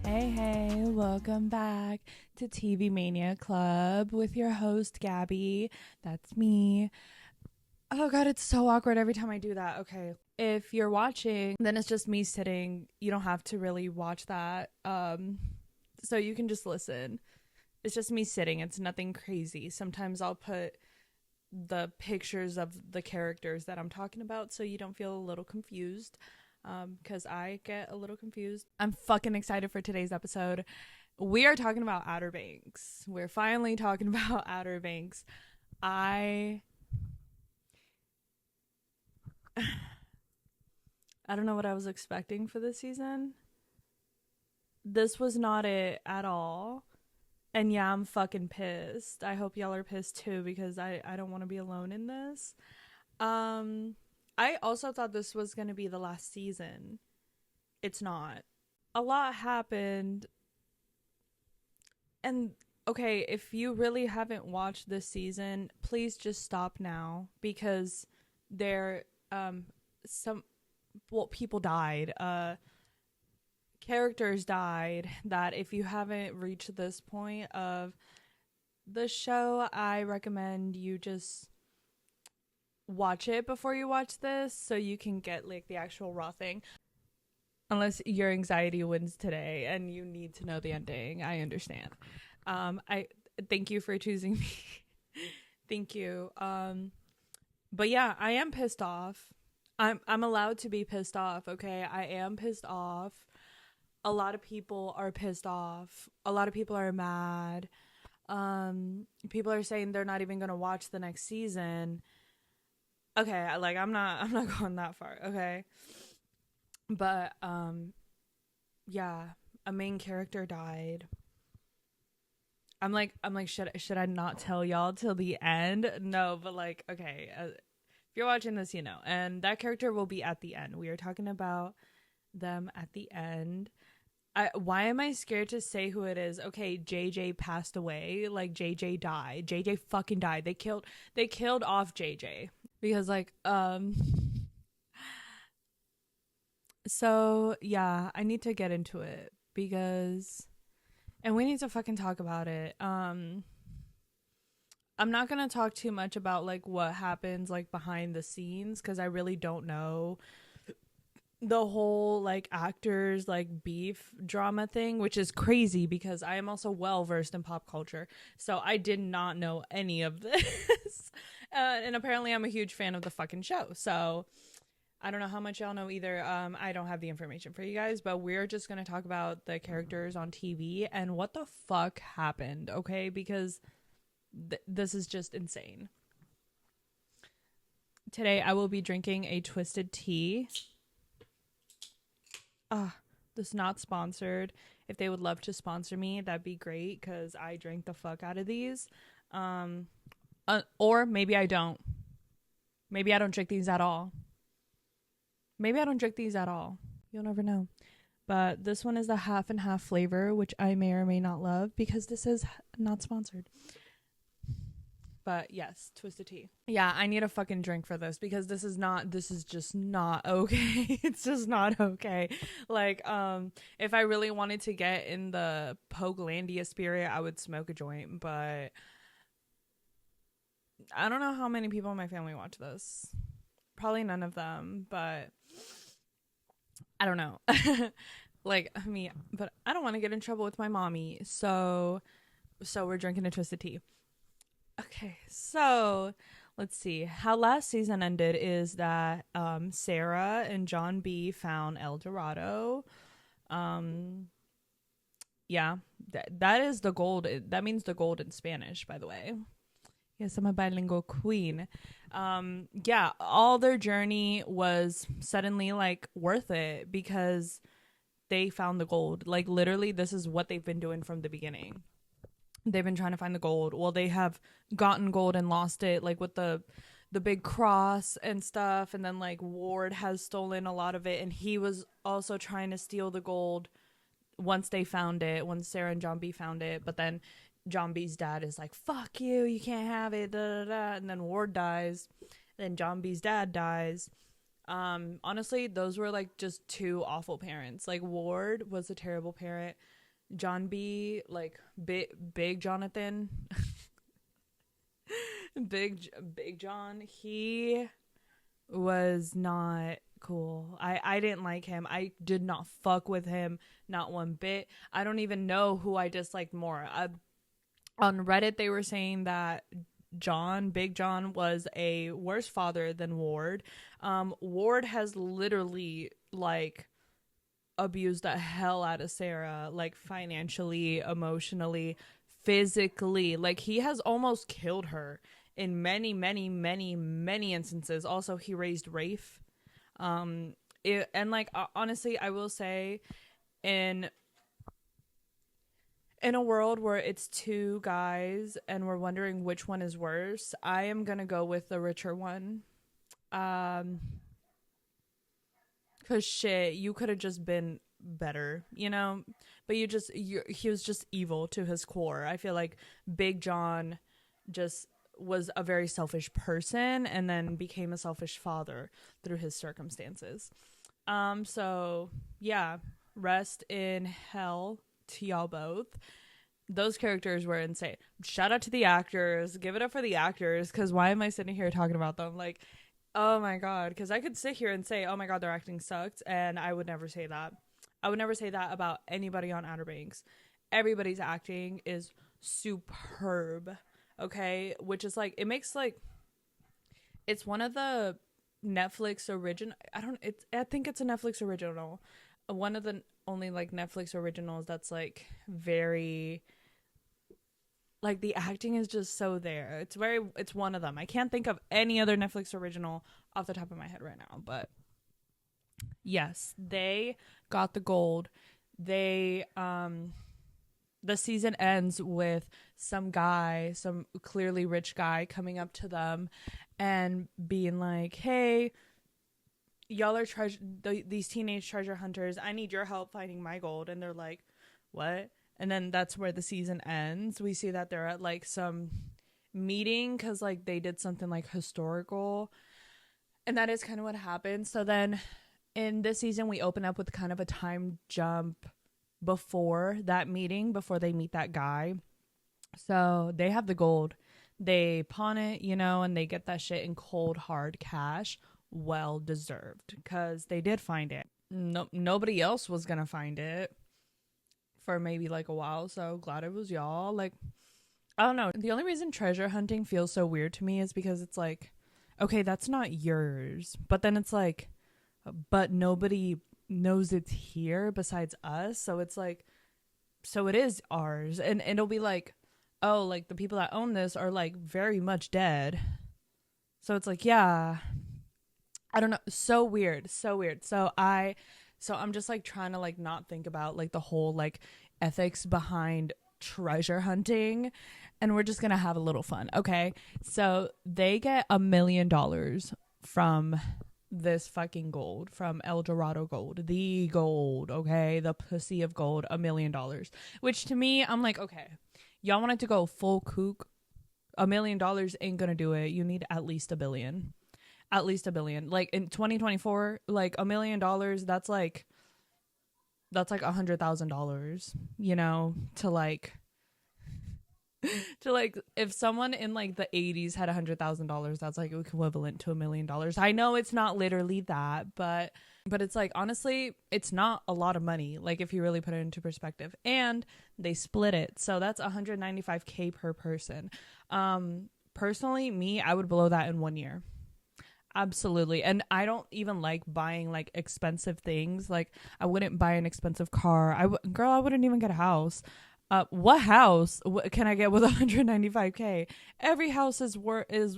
Hey, welcome back to TV Mania Club with your host, Gabby. That's me. Oh God, it's so awkward every time I do that. Okay. If you're watching, then it's just me sitting. You don't have to really watch that. So you can just listen. It's just me sitting. It's nothing crazy. Sometimes I'll put the pictures of the characters that I'm talking about so you don't feel a little confused. Because I get a little confused. I'm fucking excited for today's episode. We are talking about Outer Banks. We're finally talking about Outer Banks. I don't know what I was expecting for this season. This was not it at all. And yeah, I'm fucking pissed. I hope y'all are pissed too because I don't want to be alone in this. I also thought this was going to be the last season. It's not. A lot happened. And okay, if you really haven't watched this season, please just stop now because there people died. Characters died that if you haven't reached this point of the show, I recommend you just watch it before you watch this so you can get like the actual raw thing. Unless your anxiety wins today and you need to know the ending, I understand. I thank you for choosing me. Thank you. But yeah, I am pissed off. I'm allowed to be pissed off, okay? I am pissed off. A lot of people are pissed off. A lot of people are mad. People are saying they're not even gonna watch the next season. Okay, like I'm not going that far, okay? But yeah, a main character died. I'm like should I not tell y'all till the end? No, but like okay, if you're watching this, you know. And that character will be at the end. We are talking about them at the end. Why am I scared to say who it is? Okay, JJ passed away. Like JJ died. JJ fucking died. They killed off JJ because like so yeah, I need to get into it because and we need to fucking talk about it. I'm not going to talk too much about like what happens like behind the scenes cuz I really don't know the whole like actors like beef drama thing, which is crazy because I am also well versed in pop culture. So I did not know any of this. And apparently I'm a huge fan of the fucking show. So I don't know how much y'all know either. I don't have the information for you guys, but we're just going to talk about the characters on TV and what the fuck happened, okay? Because this is just insane. Today I will be drinking a twisted tea. This is not sponsored. If they would love to sponsor me, that'd be great because I drank the fuck out of these. Or maybe I don't. Maybe I don't drink these at all. You'll never know. But this one is the half and half flavor, which I may or may not love because this is not sponsored. But yes, twisted tea. Yeah, I need a fucking drink for this because this is just not okay. It's just not okay. Like, if I really wanted to get in the Pokelandia spirit, I would smoke a joint, but I don't know how many people in my family watch this. Probably none of them, but I don't know. Like, I mean, but I don't want to get in trouble with my mommy. So we're drinking a twisted tea. Okay, so let's see. How last season ended is that Sarah and John B found El Dorado. Yeah, that is the gold. That means the gold in Spanish, by the way. Yes, I'm a bilingual queen. Yeah, all their journey was suddenly like worth it because they found the gold. Like literally, this is what they've been doing from the beginning. They've been trying to find the gold. Well, they have gotten gold and lost it, like with the big cross and stuff. And then like Ward has stolen a lot of it, and he was also trying to steal the gold once they found it. Once Sarah and John B found it, but then John B's dad is like, "Fuck you, you can't have it." Da, da, da. And then Ward dies. Then John B's dad dies. Honestly, those were like just two awful parents. Like Ward was a terrible parent. John B, like big Jonathan, big John, he was not cool. I didn't like him. I did not fuck with him, not one bit. I don't even know who I disliked more. On Reddit they were saying that Big John was a worse father than Ward. Ward has literally like abused the hell out of Sarah, like financially, emotionally, physically. Like he has almost killed her in many, many, many, many instances. Also, he raised Rafe. And like honestly, I will say, in in a world where it's two guys and we're wondering which one is worse, I am gonna go with the richer one. Um, Cause shit, you could have just been better, you know. But he was just evil to his core. I feel like Big John just was a very selfish person and then became a selfish father through his circumstances. So yeah, rest in hell to y'all both. Those characters were insane. Shout out to the actors. Give it up for the actors, because why am I sitting here talking about them? Like, oh my god, because I could sit here and say, oh my god, their acting sucked, and I would never say that. I would never say that about anybody on Outer Banks. Everybody's acting is superb, okay? Which is like, it makes like, it's one of the Netflix original. I think it's a Netflix original. One of the only like Netflix originals that's like very, like the acting is just so there. It's one of them. I can't think of any other Netflix original off the top of my head right now, but yes, they got the gold. They the season ends with some clearly rich guy coming up to them and being like, "Hey, y'all are these teenage treasure hunters. I need your help finding my gold." And they're like, "What?" And then that's where the season ends. We see that they're at like some meeting because like they did something like historical, and that is kind of what happened. So then in this season we open up with kind of a time jump before that meeting, before they meet that guy. So they have the gold, they pawn it, you know, and they get that shit in cold hard cash. Well deserved, because they did find it. Nobody else was gonna find it for maybe like a while, so glad it was y'all. Like, I don't know, the only reason treasure hunting feels so weird to me is because it's like, okay, that's not yours, but then it's like, but nobody knows it's here besides us, so it's like, so it is ours. And it'll be like, oh, like the people that own this are like very much dead, so it's like, yeah, I don't know, so weird, so weird. So I'm just like trying to like not think about like the whole like ethics behind treasure hunting, and we're just gonna have a little fun. Okay, so they get $1 million from this fucking gold, from El Dorado gold, the gold, okay, the pussy of gold, $1 million, which to me, I'm like, okay, y'all wanted to go full kook. $1 million ain't gonna do it. You need at least a billion. At least a billion. Like in 2024, like $1 million, that's like $100,000, you know, to like if someone in like the 80s had $100,000, that's like equivalent to $1 million. I know it's not literally that, but it's like, honestly, it's not a lot of money, like if you really put it into perspective. And they split it, so that's 195K per person. Personally, me, I would blow that in 1 year. Absolutely. And I don't even like buying like expensive things. Like I wouldn't buy an expensive car. Girl, I wouldn't even get a house. What house can I get with 195K? Every house is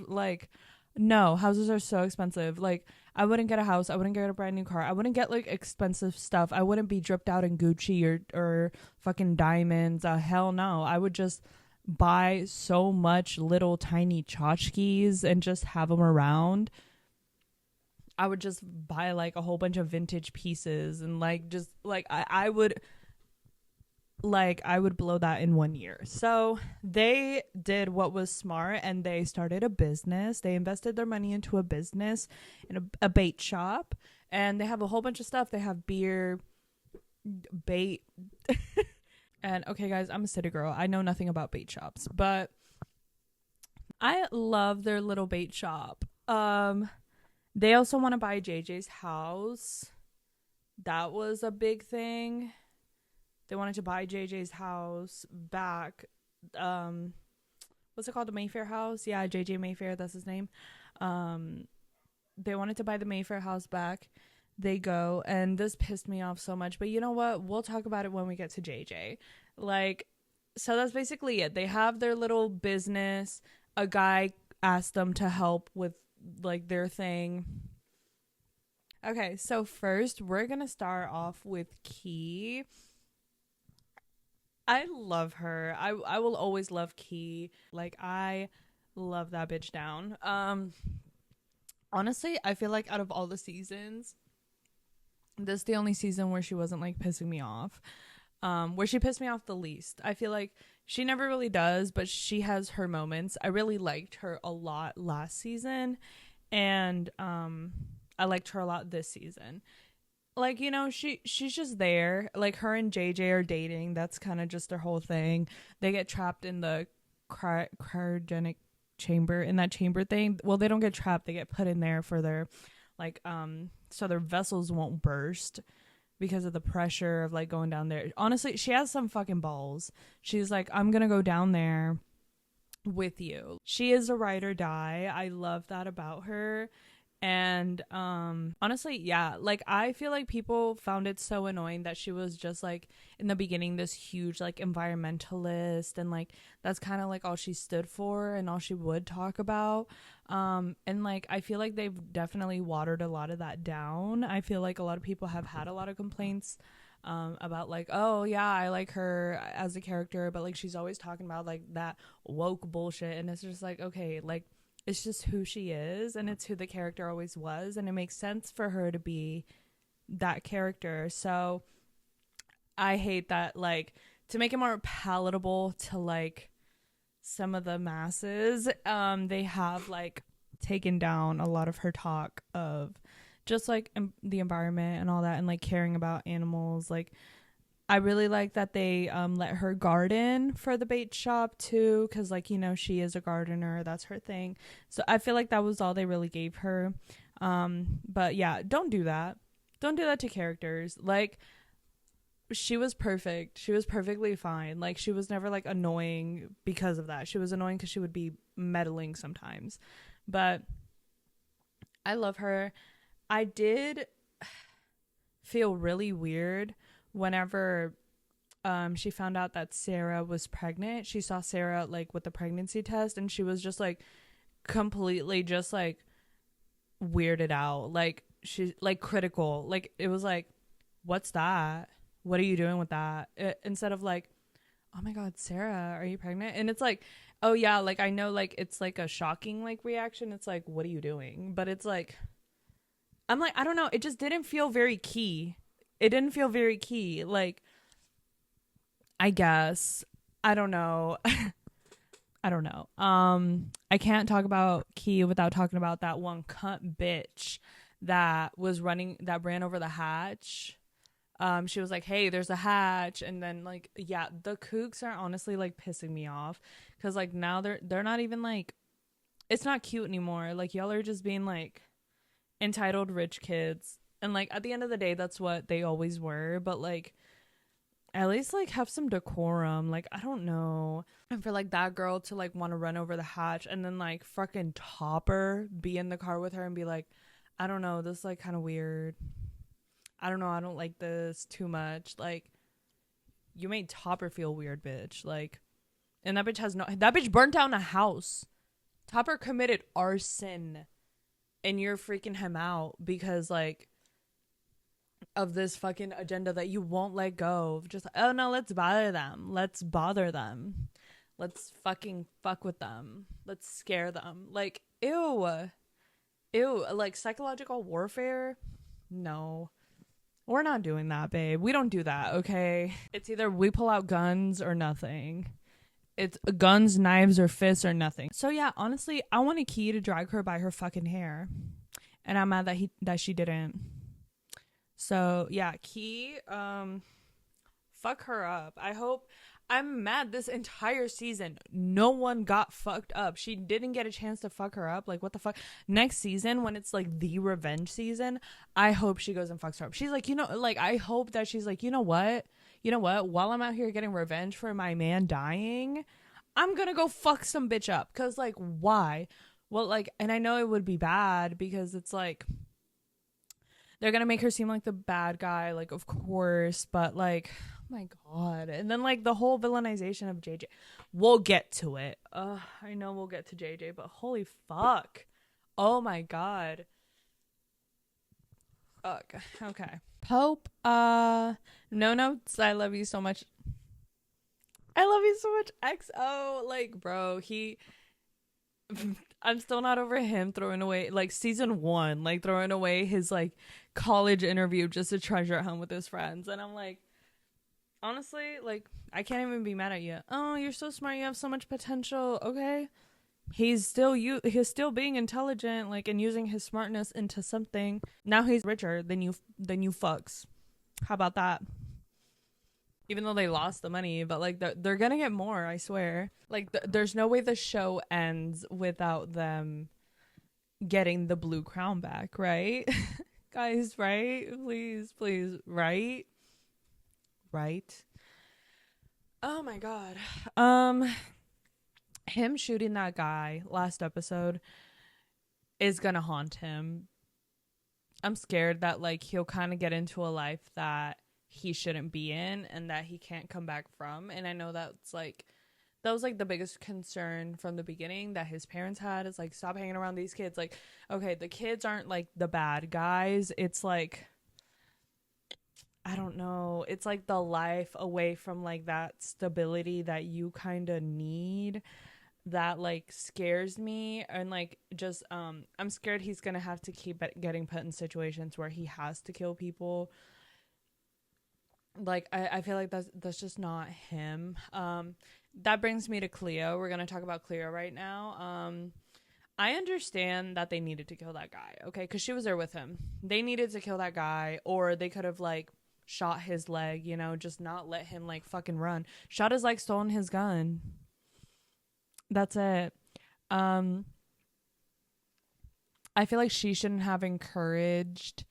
like, no, houses are so expensive. Like I wouldn't get a house. I wouldn't get a brand new car. I wouldn't get like expensive stuff. I wouldn't be dripped out in Gucci or fucking diamonds. Hell no. I would just buy so much little tiny tchotchkes and just have them around. I would just buy like a whole bunch of vintage pieces and like just like I would blow that in 1 year. So they did what was smart, and they started a business. They invested their money into a business in a bait shop, and they have a whole bunch of stuff. They have beer, bait, And okay, guys, I'm a city girl. I know nothing about bait shops, but I love their little bait shop. They also want to buy JJ's house. That was a big thing. They wanted to buy JJ's house back. Um, what's it called? The Mayfair house? Yeah, JJ Mayfair, that's his name. Um, they wanted to buy the Mayfair house back. They go, and this pissed me off so much. But you know what? We'll talk about it when we get to JJ. Like, so that's basically it. They have their little business. A guy asked them to help with like their thing. Okay, so first we're gonna start off with Key. I love her. I will always love Key. Like, I love that bitch down. Honestly, I feel like out of all the seasons, this is the only season where she wasn't like pissing me off. Where she pissed me off the least. I feel like she never really does, but she has her moments. I really liked her a lot last season, and I liked her a lot this season. Like, you know, she's just there. Like, her and JJ are dating. That's kind of just their whole thing. They get trapped in the cryogenic chamber, in that chamber thing. Well, they don't get trapped. They get put in there for their like so their vessels won't burst because of the pressure of like going down there. Honestly, she has some fucking balls. She's like, I'm gonna go down there with you. She is a ride or die. I love that about her. And honestly, yeah, like I feel like people found it so annoying that she was just like in the beginning this huge like environmentalist, and like that's kind of like all she stood for and all she would talk about. And like I feel like they've definitely watered a lot of that down. I feel like a lot of people have had a lot of complaints about like, oh yeah, I like her as a character, but like she's always talking about like that woke bullshit, and it's just like, okay, like it's just who she is, and it's who the character always was, and it makes sense for her to be that character. So I hate that, like, to make it more palatable to like some of the masses, they have like taken down a lot of her talk of just like the environment and all that, and like caring about animals. Like, I really like that they let her garden for the bait shop too, because like, you know, she is a gardener, that's her thing. So I feel like that was all they really gave her. But yeah, don't do that. Don't do that to characters. Like, she was perfect. She was perfectly fine. Like, she was never like annoying because of that. She was annoying because she would be meddling sometimes. But I love her. I did feel really weird whenever she found out that Sarah was pregnant. She saw Sarah like with the pregnancy test, and she was just like completely just like weirded out. Like, she like critical. Like, it was like, what's that? What are you doing with that? Instead of like, oh my god, Sarah, are you pregnant? And it's like, oh yeah, like I know like it's like a shocking like reaction. It's like, what are you doing? But it's like, I'm like, I don't know, it just didn't feel very key. It didn't feel very key. Like, I guess, I don't know. I don't know. I can't talk about Key without talking about that one cunt bitch that ran over the hatch. She was like, hey, there's a hatch. And then like, yeah, the kooks are honestly like pissing me off, because like now they're not even like, it's not cute anymore. Like, y'all are just being like entitled rich kids, and like at the end of the day that's what they always were. But like, at least like have some decorum. Like, I don't know. And for like that girl to like want to run over the hatch, and then like fucking Topper be in the car with her and be like, I don't know, this is like kind of weird. I don't know, I don't like this too much. Like, you made Topper feel weird, bitch. Like, and that bitch burnt down a house. Topper committed arson, and you're freaking him out because like of this fucking agenda that you won't let go of. Just, oh no, let's bother them. Let's bother them. Let's fucking fuck with them. Let's scare them. Like, ew. Ew. Like, psychological warfare? No. We're not doing that, babe. We don't do that, okay? It's either we pull out guns or nothing. It's guns, knives, or fists or nothing. So yeah, honestly, I want a Key to drag her by her fucking hair. And I'm mad that she didn't. So yeah, Key, Fuck her up. I'm mad this entire season no one got fucked up. She didn't get a chance to fuck her up. Like, what the fuck? Next season, when it's like the revenge season, I hope she goes and fucks her up. She's like, like, I hope that she's like, you know what, while I'm out here getting revenge for my man dying, I'm gonna go fuck some bitch up. Cause like, why? Well, like, and I know it would be bad because it's like they're gonna make her seem like the bad guy, like, of course, but like, oh my god. And then like the whole villainization of JJ. We'll get to it. I know we'll get to JJ, but holy fuck. Oh my god. Ugh. Okay. Pope, no notes. I love you so much. I love you so much. XO. Like, bro, I'm still not over him throwing away, like, season 1, like, throwing away his, like, college interview just to treasure home with his friends. And I'm like, honestly, like, I can't even be mad at you. Oh, you're so smart. You have so much potential. Okay. He's still being intelligent, like, and using his smartness into something. Now he's richer than you fucks. How about that? Even though they lost the money, but like they're gonna get more, I swear. Like there's no way the show ends without them getting the blue crown back, right? Guys, right? Please, right? Oh my god. Him shooting that guy last episode is gonna haunt him. I'm scared that like he'll kind of get into a life that he shouldn't be in and that he can't come back from. And I know that was like the biggest concern from the beginning that his parents had, is like, stop hanging around these kids. Like, okay, the kids aren't like the bad guys. It's like, I don't know. It's like the life away from like that stability that you kind of need that like scares me. And like just I'm scared he's gonna have to keep getting put in situations where he has to kill people. Like I feel like that's just not him. That brings me to Cleo. We're gonna talk about Cleo right now. I understand that they needed to kill that guy, okay, because she was there with him. They needed to kill that guy, or they could have like shot his leg, just not let him like fucking run. Shot his leg, stolen his gun. That's it. I feel like she shouldn't have encouraged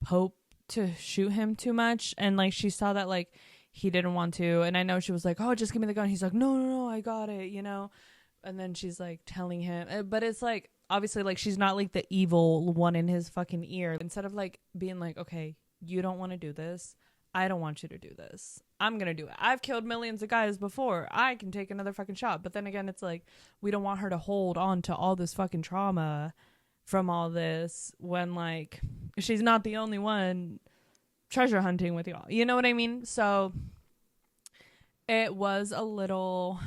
Pope to shoot him too much, and like she saw that like he didn't want to, and I know she was like, oh, just give me the gun. He's like, no, I got it, and then she's like telling him, but it's like obviously like she's not like the evil one in his fucking ear. Instead of like being like, okay, you don't want to do this, I don't want you to do this, I'm gonna do it. I've killed millions of guys before, I can take another fucking shot. But then again, it's like we don't want her to hold on to all this fucking trauma from all this when like she's not the only one treasure hunting with y'all, you know what I mean? So it was a little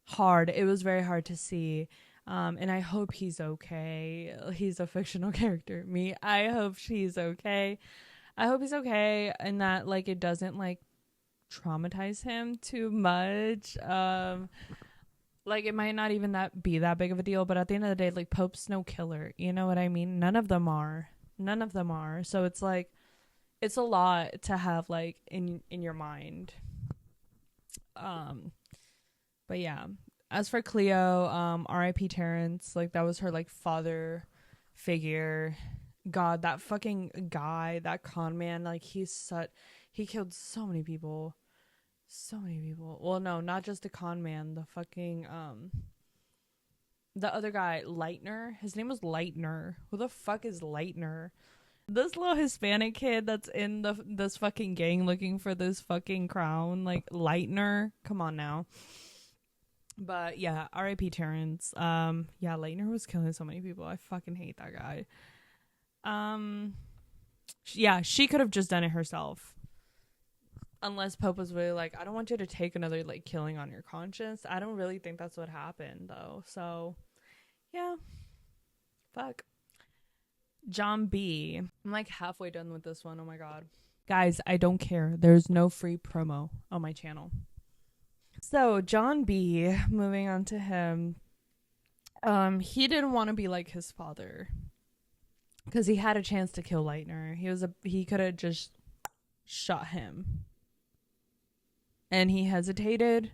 hard. It was very hard to see, and I hope he's okay. He's a fictional character. I hope she's okay. I hope he's okay, and that like it doesn't like traumatize him too much. Like it might not even be that big of a deal, but at the end of the day, like Pope's no killer, you know what I mean? None of them are. So it's like it's a lot to have like in your mind. But yeah, as for Cleo, R.I.P. Terrence, like that was her like father figure. God, that fucking guy, that con man, like he killed so many people. Well, no, not just the con man, the fucking the other guy, Lightner. His name was Lightner. Who the fuck is Lightner? This little Hispanic kid that's in this fucking gang looking for this fucking crown, like Lightner. Come on now. But yeah, R.I.P. Terrence. Yeah, Lightner was killing so many people. I fucking hate that guy. Yeah, she could have just done it herself. Unless Pope was really like, I don't want you to take another like killing on your conscience. I don't really think that's what happened though. So yeah, fuck. John B. I'm like halfway done with this one. Oh my god, guys, I don't care. There's no free promo on my channel. So John B, moving on to him, he didn't want to be like his father because he had a chance to kill Lightner. He could have just shot him. and he hesitated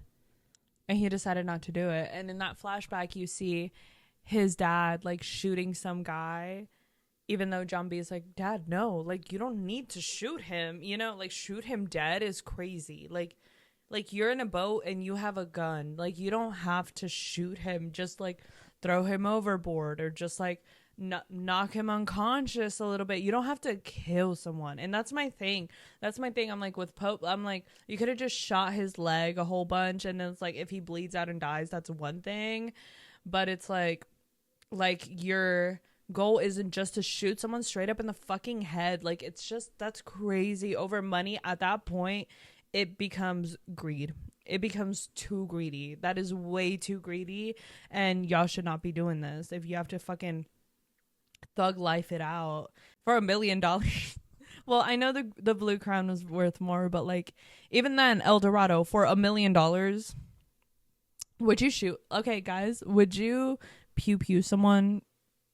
and he decided not to do it. And in that flashback, you see his dad like shooting some guy, even though John B is like, Dad, no, like you don't need to shoot him, you know, like shoot him dead is crazy. Like you're in a boat and you have a gun, like you don't have to shoot him, just like throw him overboard or just like knock him unconscious a little bit. You don't have to kill someone. And that's my thing. I'm like, with Pope, I'm like, you could have just shot his leg a whole bunch, and then it's like if he bleeds out and dies, that's one thing. But it's like your goal isn't just to shoot someone straight up in the fucking head. Like, it's just, that's crazy. Over money at that point, it becomes greed. It becomes too greedy. That is way too greedy, and y'all should not be doing this. If you have to fucking thug life it out for $1 million. Well, I know the Blue Crown was worth more, but like even then, El Dorado for $1 million, would you shoot? Okay, guys, would you pew pew someone?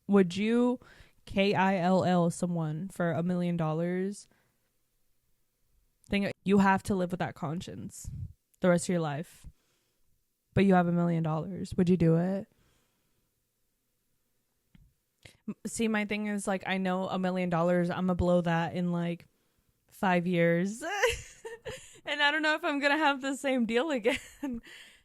Would you kill someone for $1 million? Think you have to live with that conscience the rest of your life, but you have $1 million. Would you do it? See, my thing is like, I know $1 million, I'm gonna blow that in like 5 years. And I don't know if I'm gonna have the same deal again.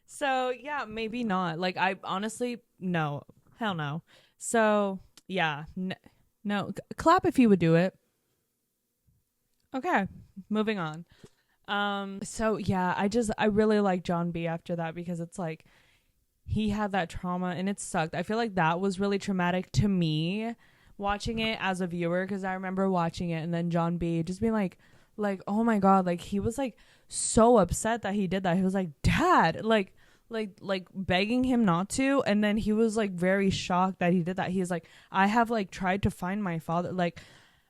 So yeah, maybe not. Like, I honestly, no, hell no. So yeah, no, clap if you would do it. Okay, moving on. So yeah, I really like John B after that, because it's like he had that trauma and it sucked. I feel like that was really traumatic to me watching it as a viewer, because I remember watching it and then John B just being like, oh my God, like he was like so upset that he did that. He was like, Dad, like begging him not to, and then he was like very shocked that he did that. He's like, I have like tried to find my father, like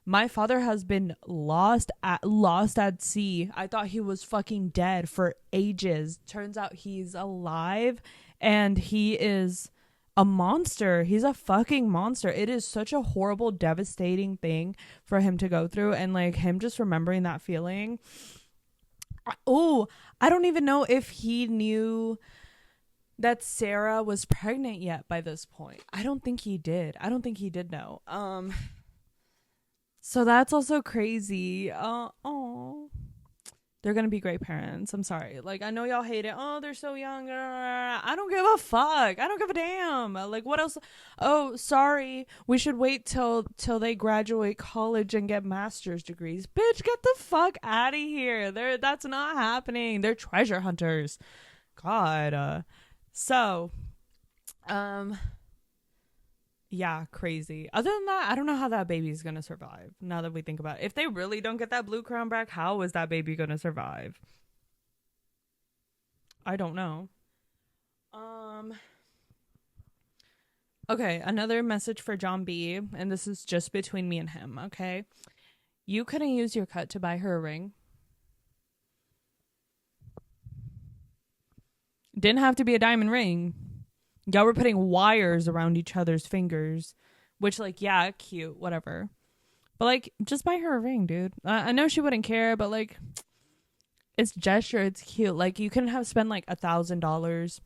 my father has been lost at sea. I thought he was fucking dead for ages. Turns out he's alive, and he is a monster. He's a fucking monster. It is such a horrible, devastating thing for him to go through, and like him just remembering that feeling. Oh, I don't even know if he knew that Sarah was pregnant yet by this point. I don't think he did know. So that's also crazy. Oh, they're gonna be great parents. I'm sorry. Like, I know y'all hate it. Oh, they're so young. I don't give a fuck. I don't give a damn. Like, what else? Oh, sorry. We should wait till they graduate college and get master's degrees. Bitch, get the fuck out of here. That's not happening. They're treasure hunters. God. Yeah, crazy. Other than that, I don't know how that baby's gonna survive. Now that we think about it, if they really don't get that blue crown back, how is that baby gonna survive? I don't know. Okay, another message for John B, and this is just between me and him. Okay, you couldn't use your cut to buy her a ring. Didn't have to be a diamond ring. Y'all were putting wires around each other's fingers, which, like, yeah, cute, whatever. But, like, just buy her a ring, dude. I know she wouldn't care, but, like, it's gesture. It's cute. Like, you couldn't have spent, like, $1,000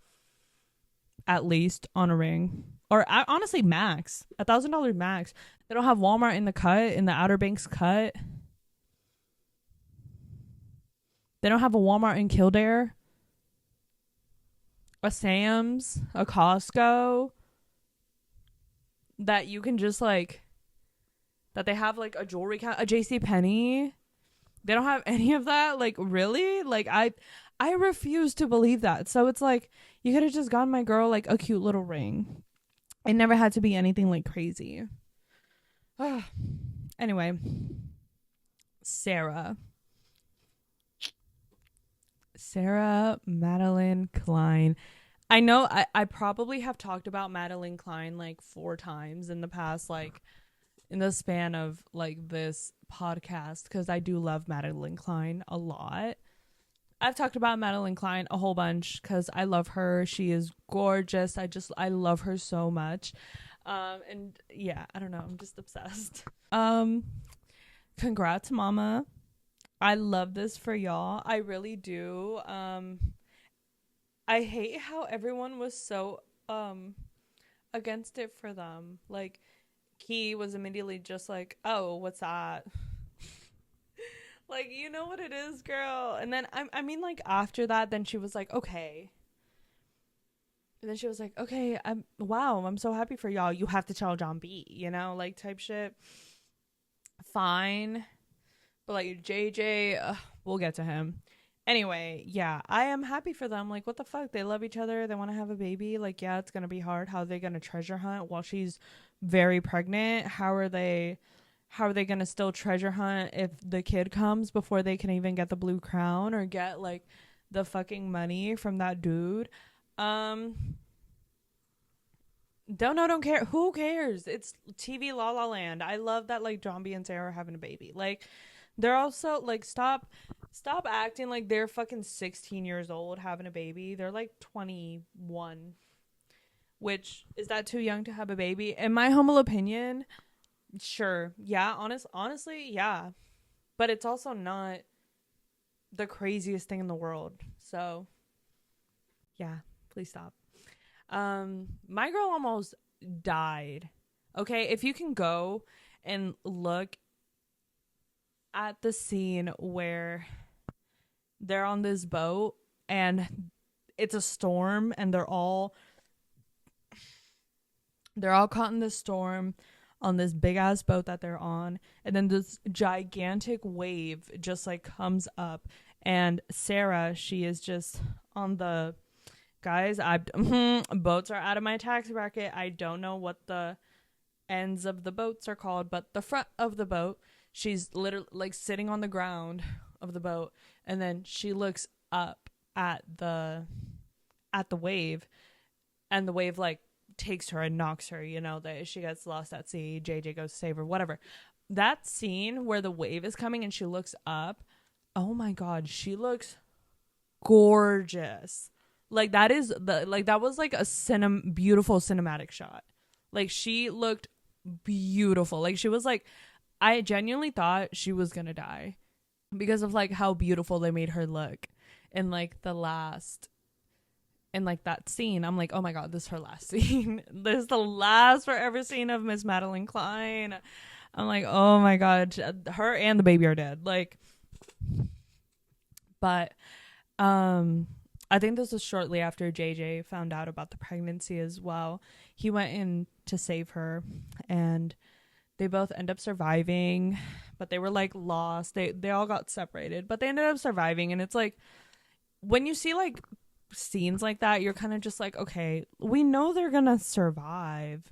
at least on a ring. Or, honestly, max. $1,000 max. They don't have Walmart in the cut, in the Outer Banks cut. They don't have a Walmart in Kildare. A Sam's, a Costco, that you can just like, that they have like a jewelry count, a JCPenney. They don't have any of that. Like, really? Like, I refuse to believe that. So it's like, you could have just gotten my girl like a cute little ring. It never had to be anything like crazy. Anyway, Sarah Madeline Klein. I know I probably have talked about Madeline Klein like 4 times in the past, like in the span of like this podcast, because I do love Madeline Klein a lot. I've talked about Madeline Klein a whole bunch because I love her. She is gorgeous. I love her so much. And yeah, I don't know. I'm just obsessed. Congrats, mama. I love this for y'all. I really do. I hate how everyone was so against it for them. Like he was immediately just like, "Oh, what's that?" Like, you know what it is, girl. And then I mean like after that then she was like, "Okay." And then she was like, "Okay, I'm so happy for y'all. You have to tell John B, you know, like type shit." Fine. But like JJ, we'll get to him. Anyway, yeah, I am happy for them. Like, what the fuck? They love each other. They want to have a baby. Like, yeah, it's gonna be hard. How are they gonna treasure hunt while she's very pregnant? How are they gonna still treasure hunt if the kid comes before they can even get the blue crown or get like the fucking money from that dude? Um, don't know, don't care. Who cares? It's TV La La Land. I love that like John B and Sarah are having a baby. Like they're also like stop acting like they're fucking 16 years old having a baby. They're like 21. Which is that too young to have a baby? In my humble opinion, sure. Yeah, honestly, yeah. But it's also not the craziest thing in the world. So, yeah, please stop. My girl almost died. Okay, if you can go and look at the scene where they're on this boat and it's a storm and they're all caught in this storm on this big ass boat that they're on, and then this gigantic wave just like comes up, and Sarah, she is just on the guys, I boats are out of my tax bracket. I don't know what the ends of the boats are called, but the front of the boat, she's literally like sitting on the ground of the boat, and then she looks up at the wave, and the wave like takes her and knocks her, you know, that she gets lost at sea, JJ goes to save her, whatever. That scene where the wave is coming and she looks up, oh my god, she looks gorgeous. Like that was like a beautiful cinematic shot. Like she looked beautiful. Like she was like, I genuinely thought she was gonna die because of like how beautiful they made her look in like the last in like that scene. I'm like, oh my god, this is her last scene. This is the last forever scene of Miss Madeline Klein. I'm like, oh my god, her and the baby are dead. Like, but I think this was shortly after JJ found out about the pregnancy as well. He went in to save her, and they both end up surviving, but they were like lost. They all got separated, but they ended up surviving. And it's like when you see like scenes like that, you're kind of just like, okay, we know they're gonna survive.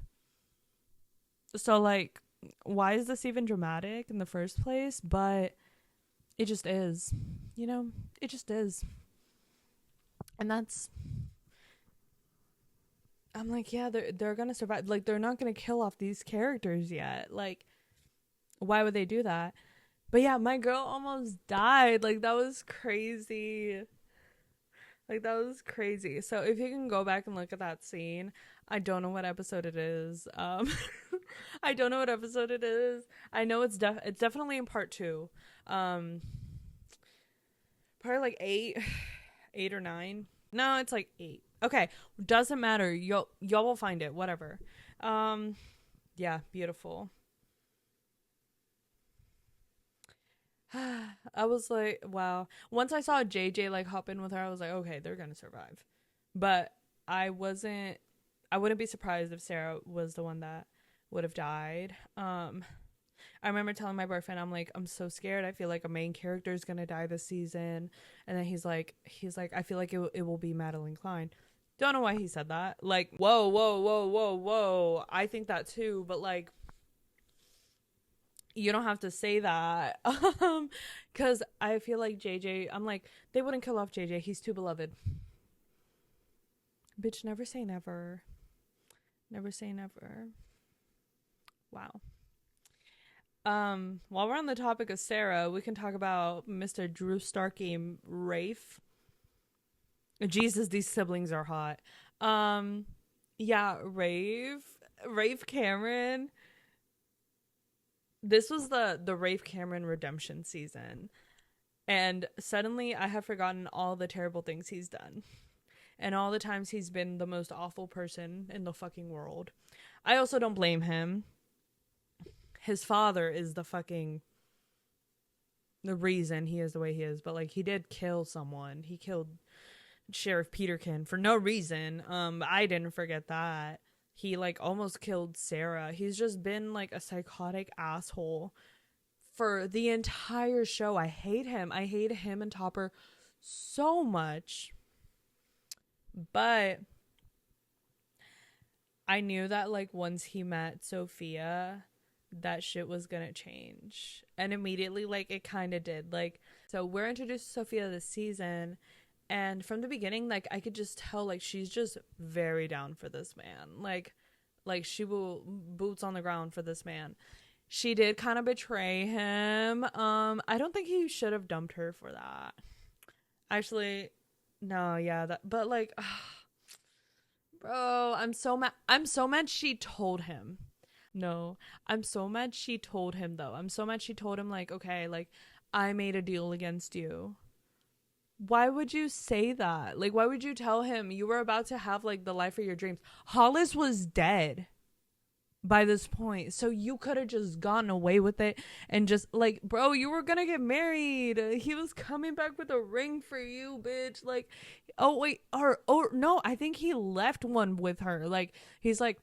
So like, why is this even dramatic in the first place? But it just is, you know, it just is. And I'm like, yeah, they're gonna survive. Like, they're not gonna kill off these characters yet. Like, why would they do that? But yeah, my girl almost died. Like, that was crazy. Like, that was crazy. So if you can go back and look at that scene, I don't know what episode it is. I don't know what episode it is. I know it's definitely in part 2. Probably like 8, 8 or 9. No, it's like 8. Okay, doesn't matter. Y'all will find it. Whatever. Yeah, beautiful. I was like, wow. Once I saw JJ like hop in with her, I was like, okay, they're gonna survive. But I wouldn't be surprised if Sarah was the one that would have died. I remember telling my boyfriend, I'm like, I'm so scared. I feel like a main character is gonna die this season. And then he's like, I feel like it will be Madeline Klein. Don't know why he said that. Like, whoa, whoa, whoa, whoa, whoa. I think that too, but like, you don't have to say that. Because I feel like JJ, I'm like, they wouldn't kill off JJ. He's too beloved. Bitch, never say never. Never say never. Wow. While we're on the topic of Sarah, we can talk about Mr. Drew Starkey, Rafe. Jesus, these siblings are hot. Yeah, Rafe Cameron. This was the Rafe Cameron redemption season. And suddenly I have forgotten all the terrible things he's done and all the times he's been the most awful person in the fucking world. I also don't blame him. His father is the reason he is the way he is, but like he did kill someone. He killed Sheriff Peterkin for no reason. I didn't forget that. He like almost killed Sarah. He's just been like a psychotic asshole for the entire show. I hate him. I hate him and Topper so much. But I knew that like once he met Sophia, that shit was gonna change. And immediately like it kind of did. Like, so we're introduced to Sophia this season, and from the beginning like I could just tell like she's just very down for this man. Like she will boots on the ground for this man. She did kind of betray him. I don't think he should have dumped her for that. Actually, no, yeah, that, but like bro, I'm so mad. I'm so mad she told him. No, I'm so mad she told him though. I'm so mad she told him like, okay, like I made a deal against you. Why would you say that? Like, why would you tell him you were about to have like the life of your dreams? Hollis was dead by this point, so you could have just gotten away with it and just like, bro, you were gonna get married. He was coming back with a ring for you, bitch. Like, oh wait, or no, I think he left one with her. Like, he's like,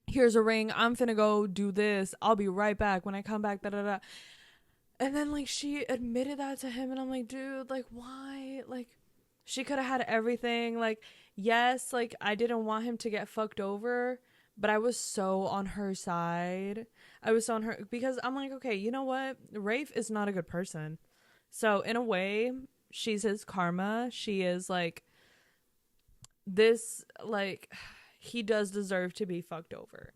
here's a ring, I'm finna go do this, I'll be right back. When I come back, da da da. And then like she admitted that to him, and I'm like, dude, like why? Like she could have had everything. Like, yes, like I didn't want him to get fucked over, but I was so on her side. I was so on her because I'm like, okay, you know what? Rafe is not a good person. So in a way, she's his karma. She is like this, like he does deserve to be fucked over.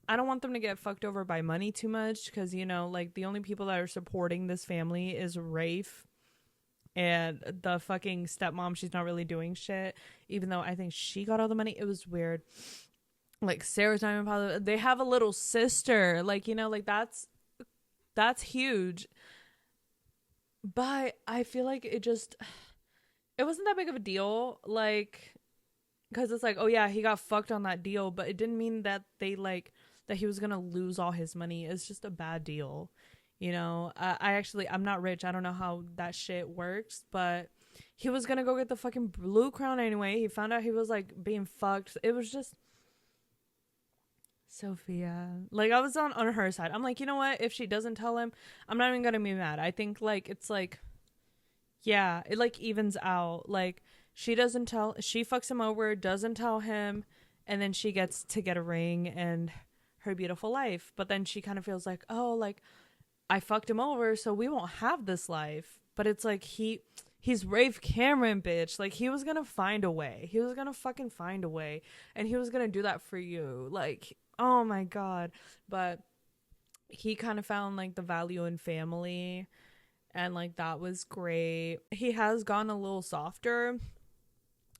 I don't want them to get fucked over by money too much because, you know, like the only people that are supporting this family is Rafe and the fucking stepmom. She's not really doing shit, even though I think she got all the money. It was weird. Like Sarah's not even positive. They have a little sister, like, you know, like that's huge. But I feel like it wasn't that big of a deal, like, because it's like, oh yeah, he got fucked on that deal, but it didn't mean that they like that he was gonna lose all his money. It's just a bad deal, you know. I'm not rich. I don't know how that shit works, but he was gonna go get the fucking blue crown anyway. He found out he was like being fucked. It was just Sophia. Like I was on her side. I'm like, you know what? If she doesn't tell him, I'm not even gonna be mad. I think like it's like, yeah, it like evens out. Like she fucks him over, doesn't tell him, and then she gets to get a ring and her beautiful life. But then she kind of feels like, oh, like I fucked him over, so we won't have this life. But it's like he's Rafe Cameron, bitch. Like he was gonna find a way. He was gonna fucking find a way, and he was gonna do that for you. Like, oh my god. But he kind of found like the value in family, and like that was great. He has gone a little softer,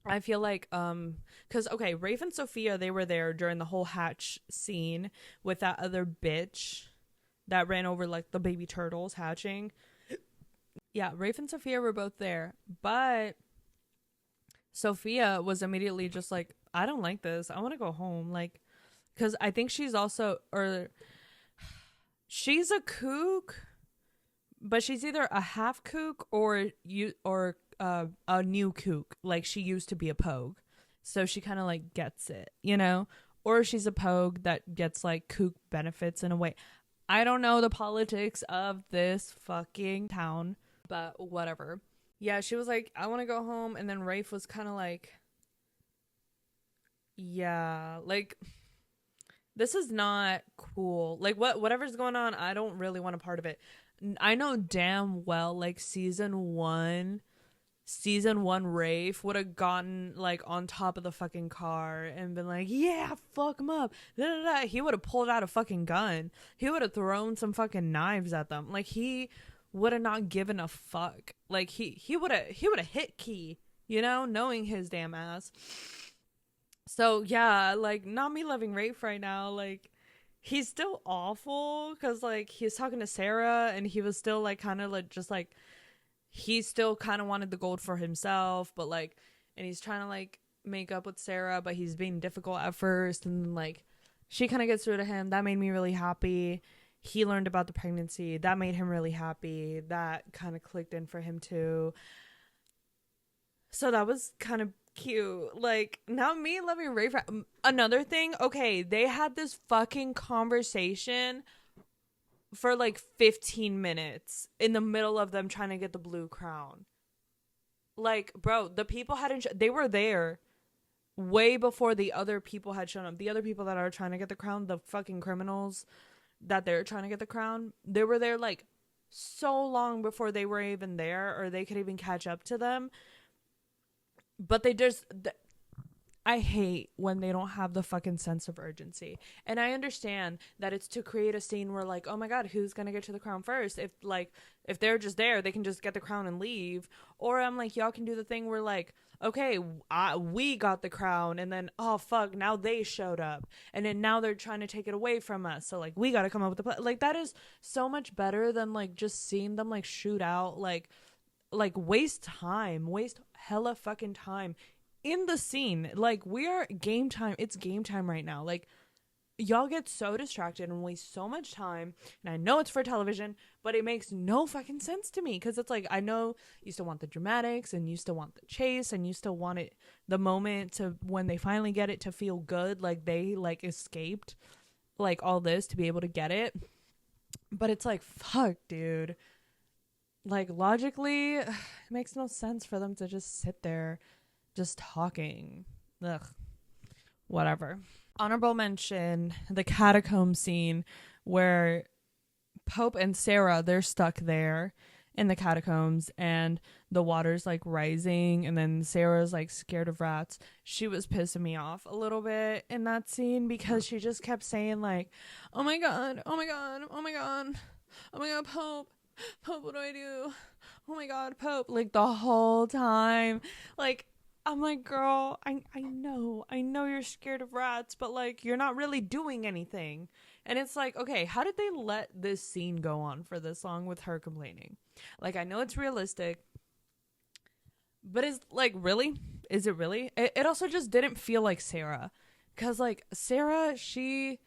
I feel like, because okay, Rafe and Sophia, they were there during the whole hatch scene with that other bitch that ran over like the baby turtles hatching. Yeah, Rafe and Sophia were both there, but Sophia was immediately just like, I don't like this, I want to go home. Like, because I think she's also, or she's a kook, but she's either a half kook or a new kook. Like she used to be a pogue, so she kind of like gets it, you know. Or she's a pogue that gets like kook benefits in a way. I don't know the politics of this fucking town, but whatever. Yeah, she was like, I want to go home, and then Rafe was kind of like, yeah, like this is not cool. Like whatever's going on, I don't really want a part of it. I know damn well like season one Rafe would have gotten like on top of the fucking car and been like, yeah, fuck him up, da, da, da. He would have pulled out a fucking gun. He would have thrown some fucking knives at them. Like he would have not given a fuck. Like he would have hit Key, you know, knowing his damn ass. So yeah, like not me loving Rafe right now. Like he's still awful because like he's talking to Sarah and he was still like kind of like just like he still kind of wanted the gold for himself, but like, and he's trying to like make up with Sarah, but he's being difficult at first, and then like she kind of gets rid of him. That made me really happy. He learned about the pregnancy. That made him really happy. That kind of clicked in for him too. So that was kind of cute. Like, not me loving Ray. Another thing, okay, they had this fucking conversation for like 15 minutes in the middle of them trying to get the blue crown. Like, bro, the people hadn't, they were there way before the other people had shown up. The other people that are trying to get the crown, the fucking criminals that they're trying to get the crown, they were there like so long before they were even there or they could even catch up to them. But they just, I hate when they don't have the fucking sense of urgency. And I understand that it's to create a scene where like, oh my God, who's going to get to the crown first? If they're just there, they can just get the crown and leave. Or I'm like, y'all can do the thing where like, okay, we got the crown and then, oh fuck, now they showed up. And then now they're trying to take it away from us. So like, we got to come up with a plan. Like that is so much better than like just seeing them like shoot out, like waste hella fucking time in the scene. Like we are game time. It's game time right now. Like y'all get so distracted and waste so much time. And I know it's for television, but it makes no fucking sense to me. Because it's like, I know you still want the dramatics and you still want the chase and you still want it, the moment to when they finally get it to feel good. Like they like escaped like all this to be able to get it. But it's like, fuck, dude. Like logically, it makes no sense for them to just sit there just talking. Ugh. Whatever. Honorable mention, the catacomb scene where Pope and Sarah, they're stuck there in the catacombs and the water's like rising and then Sarah's like scared of rats. She was pissing me off a little bit in that scene because she just kept saying like, oh my God, oh my God, oh my God, oh my God, Pope, what do I do? Oh my God, Pope. Like the whole time. Like, I'm like, girl, I know you're scared of rats, but like, you're not really doing anything. And it's like, okay, how did they let this scene go on for this long with her complaining? Like, I know it's realistic, but is like, really? Is it really? It also just didn't feel like Sarah. Because like, Sarah, I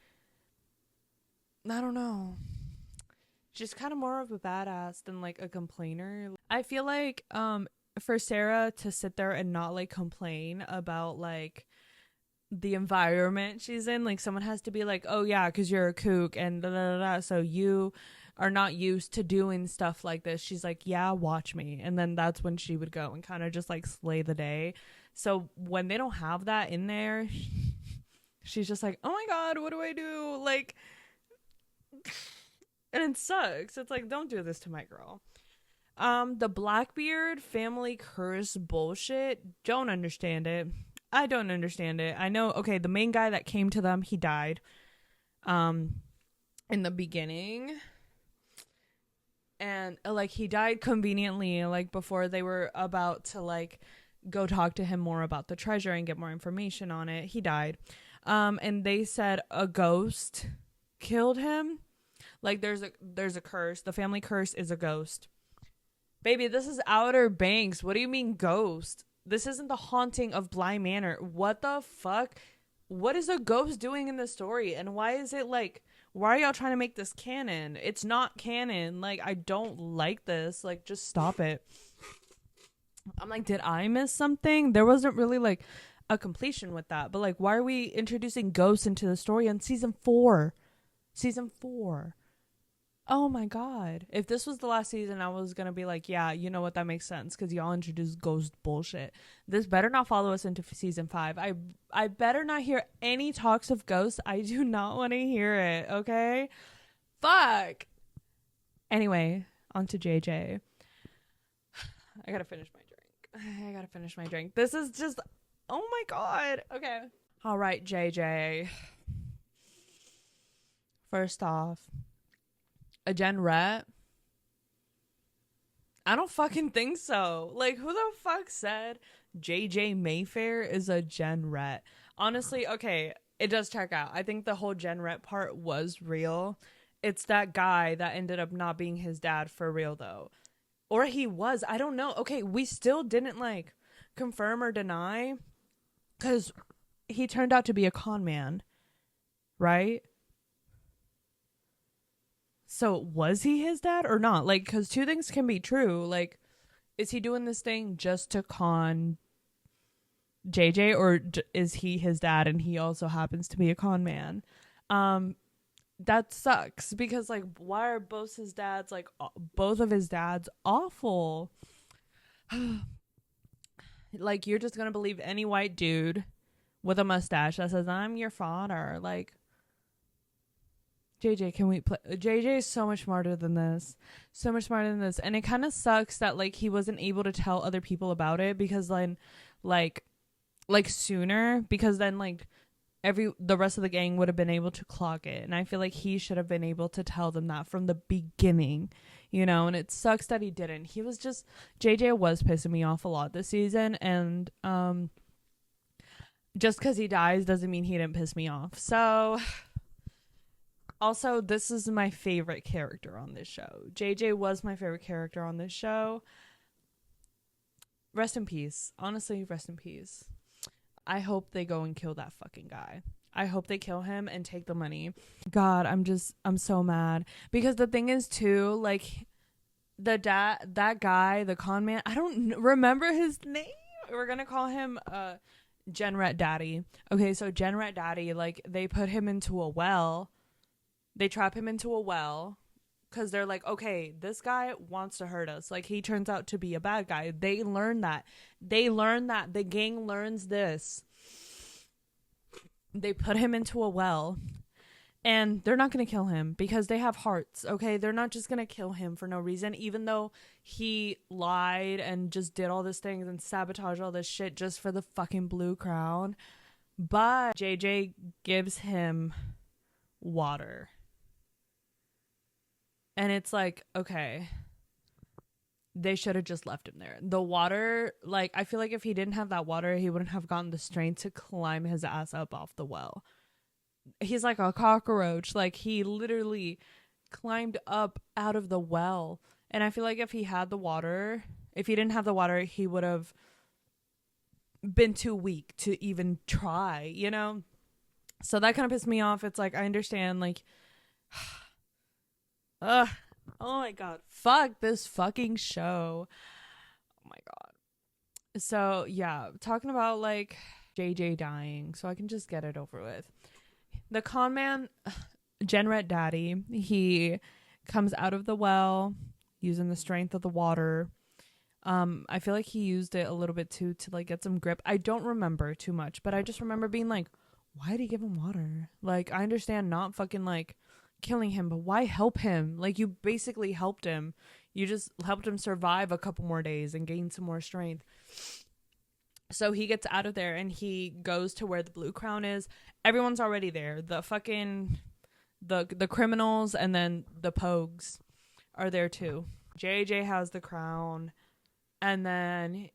don't know. She's kind of more of a badass than like a complainer. I feel like for Sarah to sit there and not like complain about like the environment she's in, like someone has to be like, oh yeah, because you're a kook and da, da, da, da, so you are not used to doing stuff like this. She's like, yeah, watch me. And then that's when she would go and kind of just like slay the day. So when they don't have that in there, she's just like, oh my God, what do I do? Like, and it sucks. It's like, don't do this to my girl. The Blackbeard family curse bullshit. Don't understand it. I don't understand it. I know, okay, the main guy that came to them, he died. In the beginning. And like he died conveniently, like before they were about to like go talk to him more about the treasure and get more information on it. He died. And they said a ghost killed him. Like there's a curse. The family curse is a ghost. Baby, this is Outer Banks. What do you mean ghost? This isn't the haunting of Bly Manor. What the fuck? What is a ghost doing in the story? And why is it like, why are y'all trying to make this canon? It's not canon. Like, I don't like this. Like, just stop it. I'm like, did I miss something? There wasn't really like a completion with that. But like, why are we introducing ghosts into the story on season 4? Season 4. Oh my God. If this was the last season, I was going to be like, yeah, you know what? That makes sense because y'all introduced ghost bullshit. This better not follow us into season 5. I better not hear any talks of ghosts. I do not want to hear it. Okay. Fuck. Anyway, on to JJ. I got to finish my drink. This is just, oh my God. Okay. All right, JJ. First off, a Gen Ret? I don't fucking think so. Like, who the fuck said JJ Mayfair is a Gen Ret? Honestly, okay, it does check out. I think the whole Gen Ret part was real. It's that guy that ended up not being his dad for real, though. Or he was. I don't know. Okay, we still didn't like confirm or deny because he turned out to be a con man, right? So was he his dad or not? Like, because two things can be true. Like, is he doing this thing just to con JJ, or is he his dad and he also happens to be a con man? Um, that sucks because like, why are both his dads like both of his dads awful? Like, you're just gonna believe any white dude with a mustache that says I'm your father? Like, JJ, can we play? JJ is so much smarter than this. So much smarter than this. And it kind of sucks that like he wasn't able to tell other people about it because then like sooner, because then like the rest of the gang would have been able to clock it. And I feel like he should have been able to tell them that from the beginning, you know, and it sucks that he didn't. He was just JJ was pissing me off a lot this season, and just because he dies doesn't mean he didn't piss me off. So also, this is my favorite character on this show. JJ was my favorite character on this show. Rest in peace. Honestly, rest in peace. I hope they go and kill that fucking guy. I hope they kill him and take the money. God, I'm so mad. Because the thing is too, like, that guy, the con man, I don't remember his name. We're gonna call him Genret Daddy. Okay, so Genret Daddy, like, they put him into a well. They trap him into a well because they're like, okay, this guy wants to hurt us. Like, he turns out to be a bad guy. They learn that. The gang learns this. They put him into a well, and they're not going to kill him because they have hearts, okay? They're not just going to kill him for no reason, even though he lied and just did all these things and sabotaged all this shit just for the fucking blue crown. But JJ gives him water. And it's like, okay, they should have just left him there. The water, like, I feel like if he didn't have that water, he wouldn't have gotten the strength to climb his ass up off the well. He's like a cockroach. Like, he literally climbed up out of the well. And I feel like if he had the water, if he didn't have the water, he would have been too weak to even try, you know? So that kind of pissed me off. It's like, I understand, like, ugh. Oh my god. Fuck this fucking show. Oh my god. So yeah, talking about like JJ dying, so I can just get it over with. The con man, Genret Daddy, he comes out of the well using the strength of the water. I feel like he used it a little bit too to like get some grip. I don't remember too much, but I just remember being like, why did he give him water? Like, I understand not fucking like killing him, but why help him? Like, you basically helped him. You just helped him survive a couple more days and gain some more strength. So he gets out of there and he goes to where the blue crown is. Everyone's already there. The fucking the criminals and then the pogues are there too. JJ has the crown, and then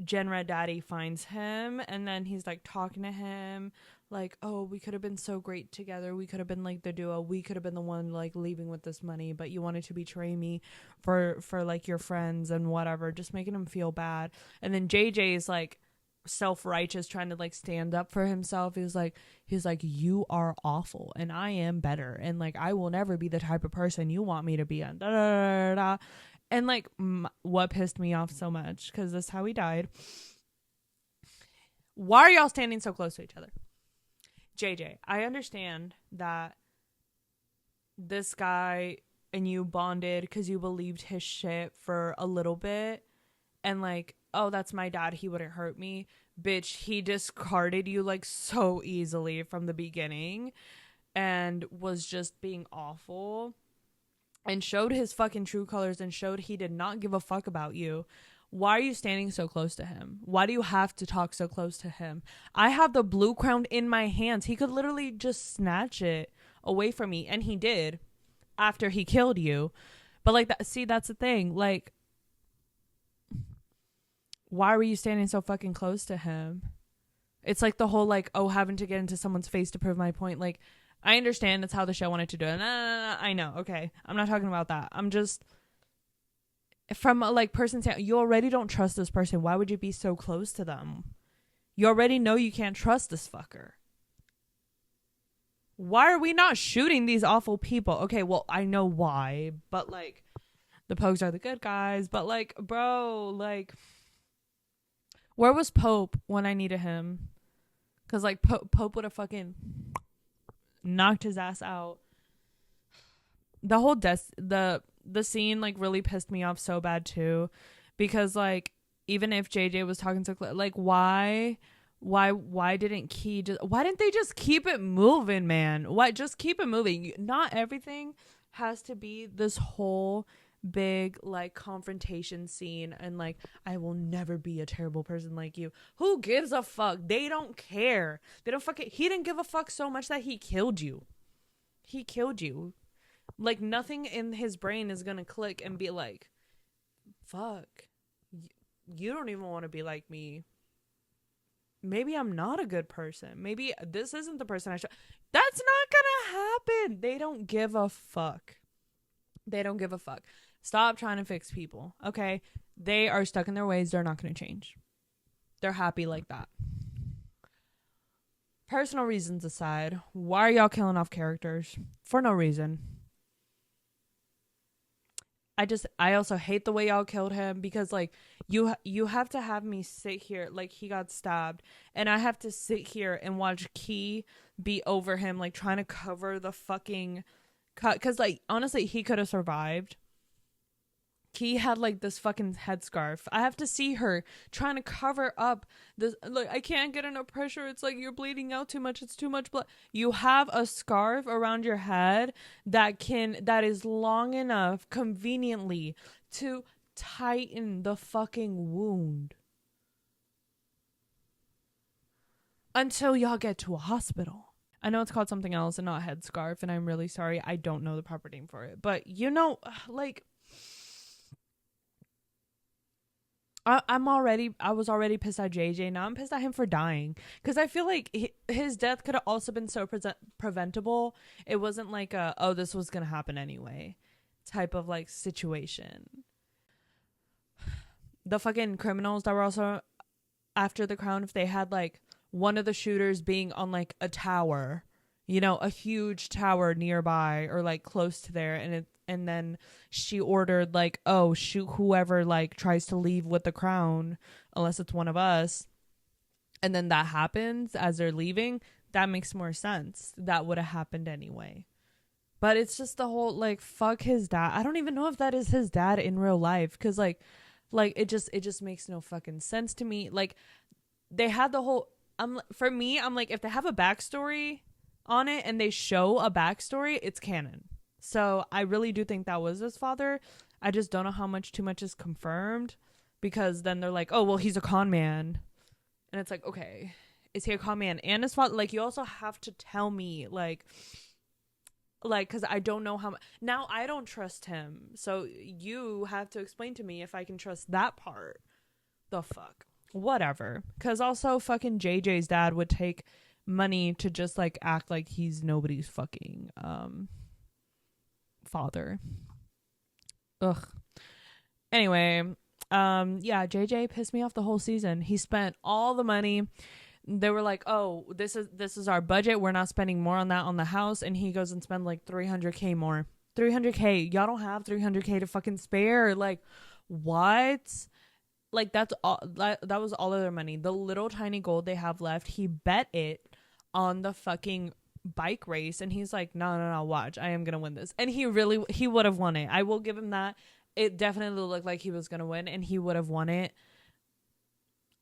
Genred Daddy finds him, and then he's like talking to him like, oh, we could have been so great together. We could have been like the duo. We could have been the one like leaving with this money, but you wanted to betray me for like your friends and whatever, just making him feel bad. And then JJ is like self-righteous, trying to like stand up for himself. He's like, you are awful and I am better, and like I will never be the type of person you want me to be. And da, da, da, da, da. And like what pissed me off so much, because this is how he died. Why are y'all standing so close to each other? JJ, I understand that this guy and you bonded because you believed his shit for a little bit, and like, oh, that's my dad, he wouldn't hurt me. Bitch, he discarded you like so easily from the beginning and was just being awful and showed his fucking true colors and showed he did not give a fuck about you. Why are you standing so close to him? Why do you have to talk so close to him? I have the blue crown in my hands. He could literally just snatch it away from me, and he did after he killed you. But like that, see, that's the thing. Like, why were you standing so fucking close to him? It's like the whole like, oh, having to get into someone's face to prove my point. Like, I understand that's how the show wanted to do it. I know. Okay. I'm not talking about that. I'm just, from a like person saying, you already don't trust this person. Why would you be so close to them? You already know you can't trust this fucker. Why are we not shooting these awful people? Okay, well, I know why, but like the Pogues are the good guys, but like, bro, like, where was Pope when I needed him? Because like Pope would have fucking knocked his ass out. The whole the scene like really pissed me off so bad too, because like even if JJ was talking to like why didn't Key just why didn't they just keep it moving, man? Why just keep it moving? Not everything has to be this whole big like confrontation scene and like I will never be a terrible person like you. Who gives a fuck? They don't care. They don't fucking he didn't give a fuck so much that he killed you. He killed you. Like nothing in his brain is gonna click and be like, fuck, you don't even want to be like me. Maybe I'm not a good person. Maybe this isn't the person I should. That's not gonna happen. They don't give a fuck. They don't give a fuck. Stop trying to fix people, okay? They are stuck in their ways. They're not gonna change. They're happy like that. Personal reasons aside, why are y'all killing off characters? For no reason. I also hate the way y'all killed him because like you have to have me sit here like he got stabbed and I have to sit here and watch Key be over him like trying to cover the fucking cut because like honestly he could have survived. Key had like this fucking headscarf. I have to see her trying to cover up this. Like, I can't get enough pressure. It's like you're bleeding out too much. It's too much blood. You have a scarf around your head that is long enough conveniently to tighten the fucking wound until y'all get to a hospital. I know it's called something else and not headscarf, and I'm really sorry. I don't know the proper name for it. But you know, like, I was already pissed at JJ. Now I'm pissed at him for dying because I feel like his death could have also been so preventable. It wasn't like oh, this was gonna happen anyway type of like situation. The fucking criminals that were also after the Crown, if they had like one of the shooters being on like a tower, you know, a huge tower nearby or like close to there, and then she ordered like, oh, shoot whoever like tries to leave with the crown unless it's one of us, and then that happens as they're leaving, that makes more sense. That would have happened anyway. But it's just the whole like fuck his dad. I don't even know if that is his dad in real life because like it just makes no fucking sense to me. Like they had the whole for me I'm like if they have a backstory on it and they show a backstory, it's canon. So I really do think that was his father. I just don't know how much too much is confirmed because then they're like, oh, well, he's a con man. And it's like, okay, is he a con man and his father? Like, you also have to tell me, like, because I don't know how much. Now I don't trust him. So you have to explain to me if I can trust that part. The fuck? Whatever. Because also fucking JJ's dad would take money to just, like, act like he's nobody's fucking, father. Ugh. Anyway, yeah, JJ pissed me off the whole season. He spent all the money. They were like, oh, this is our budget, we're not spending more on that on the house, and he goes and spends like 300k more. 300k. Y'all don't have 300k to fucking spare. Like, what? Like, that's all that was all of their money. The little tiny gold they have left, he bet it on the fucking bike race, and he's like, no, watch, I am gonna win this. And he would have won it. I will give him that. It definitely looked like he was gonna win, and he would have won it.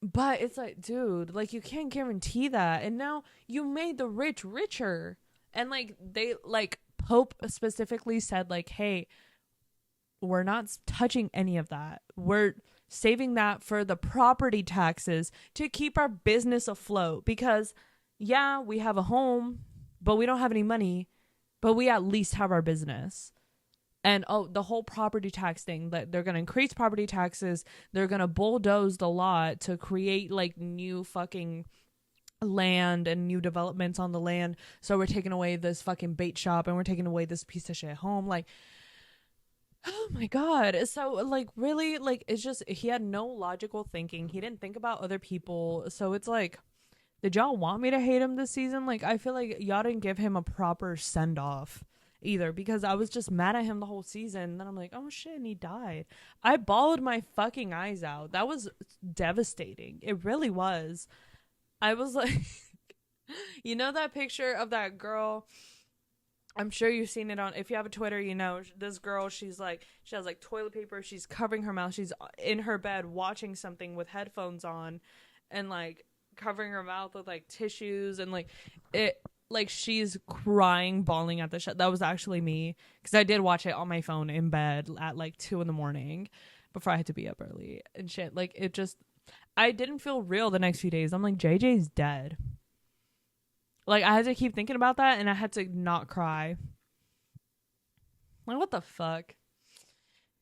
But it's like, dude, like, you can't guarantee that. And now you made the rich richer. And like they like Pope specifically said like, hey, we're not touching any of that. We're saving that for the property taxes to keep our business afloat, because yeah, we have a home, but we don't have any money, but we at least have our business. And oh, the whole property tax thing, that they're going to increase property taxes. They're going to bulldoze the lot to create like new fucking land and new developments on the land. So we're taking away this fucking bait shop and we're taking away this piece of shit home. Like, Oh my god. So like really like it's just he had no logical thinking. He didn't think about other people. So it's like did y'all want me to hate him this season? Like I feel like y'all didn't give him a proper send off either because I was just mad at him the whole season. And then I'm like, oh shit, and he died. I bawled my fucking eyes out. That was devastating. It really was. I was like, you know that picture of that girl. I'm sure you've seen it on. If you have a Twitter, you know this girl. She's like, she has like toilet paper. She's covering her mouth. She's in her bed watching something with headphones on, and like covering her mouth with like tissues and like it. Like she's crying, bawling at the show. That was actually me because I did watch it on my phone in bed at like 2 a.m. before I had to be up early and shit. Like it just, I didn't feel real the next few days. I'm like JJ's dead. Like I had to keep thinking about that and I had to not cry. Like what the fuck?